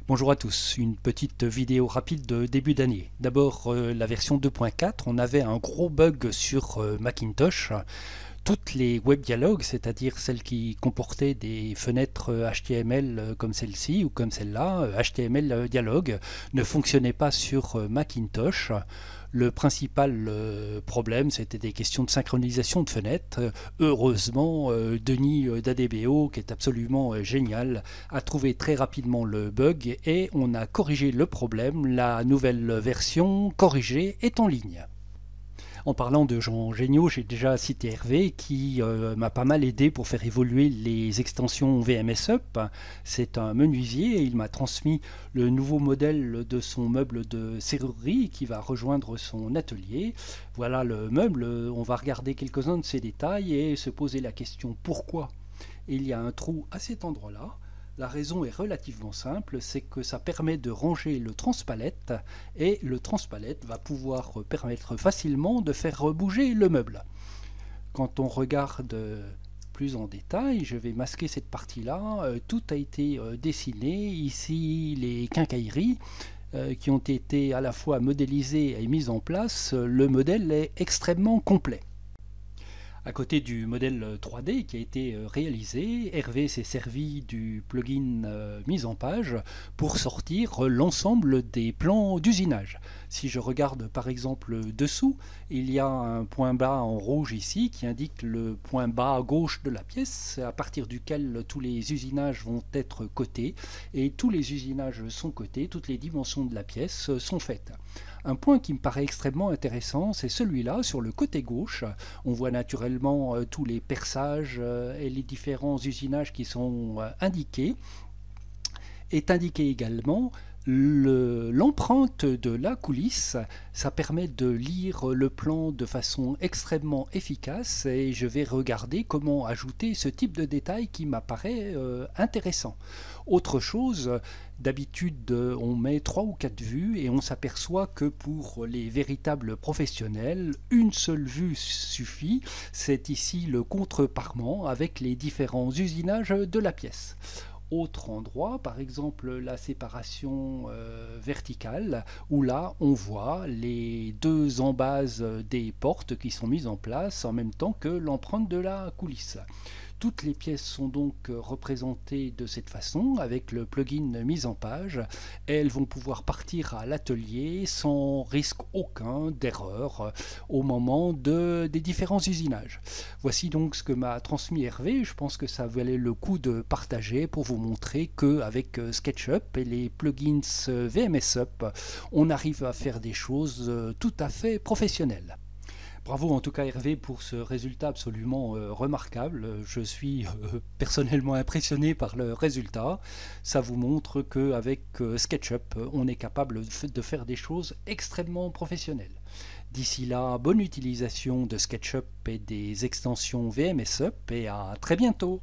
Bonjour à tous, une petite vidéo rapide de début d'année. D'abord la version 2.4, on avait un gros bug sur Macintosh. Toutes les web dialogues, c'est-à-dire celles qui comportaient des fenêtres HTML comme celle-ci ou comme celle-là, HTML dialogue, ne fonctionnaient pas sur Macintosh. Le principal problème, c'était des questions de synchronisation de fenêtres. Heureusement, Denis d'ADBO, qui est absolument génial, a trouvé très rapidement le bug et on a corrigé le problème. La nouvelle version corrigée est en ligne. En parlant de gens géniaux, j'ai déjà cité Hervé qui m'a pas mal aidé pour faire évoluer les extensions VMSUP. C'est un menuisier et il m'a transmis le nouveau modèle de son meuble de serrurerie qui va rejoindre son atelier. Voilà le meuble, on va regarder quelques-uns de ses détails et se poser la question pourquoi il y a un trou à cet endroit-là. La raison est relativement simple, c'est que ça permet de ranger le transpalette et le transpalette va pouvoir permettre facilement de faire bouger le meuble. Quand on regarde plus en détail, je vais masquer cette partie-là, tout a été dessiné, ici les quincailleries qui ont été à la fois modélisées et mises en place, le modèle est extrêmement complet. À côté du modèle 3D qui a été réalisé, Hervé s'est servi du plugin mise en page pour sortir l'ensemble des plans d'usinage. Si je regarde par exemple dessous, il y a un point bas en rouge ici qui indique le point bas à gauche de la pièce, à partir duquel tous les usinages vont être cotés, et tous les usinages sont cotés, toutes les dimensions de la pièce sont faites. Un point qui me paraît extrêmement intéressant, c'est celui-là, sur le côté gauche. On voit naturellement tous les perçages et les différents usinages qui sont indiqués. Est indiqué également l'empreinte de la coulisse. Ça permet de lire le plan de façon extrêmement efficace et je vais regarder comment ajouter ce type de détail qui m'apparaît intéressant. Autre chose, d'habitude on met 3 ou 4 vues et on s'aperçoit que pour les véritables professionnels, une seule vue suffit. C'est ici le contre-parement avec les différents usinages de la pièce. Autre endroit, par exemple la séparation verticale, où là on voit les deux embases des portes qui sont mises en place en même temps que l'empreinte de la coulisse. Toutes les pièces sont donc représentées de cette façon avec le plugin mise en page et elles vont pouvoir partir à l'atelier sans risque aucun d'erreur au moment des différents usinages. Voici donc ce que m'a transmis Hervé. Je pense que ça valait le coup de partager pour vous montrer qu'avec SketchUp et les plugins VMSUP, on arrive à faire des choses tout à fait professionnelles. Bravo en tout cas Hervé pour ce résultat absolument remarquable. Je suis personnellement impressionné par le résultat. Ça vous montre qu'avec SketchUp, on est capable de faire des choses extrêmement professionnelles. D'ici là, bonne utilisation de SketchUp et des extensions VMSUP et à très bientôt.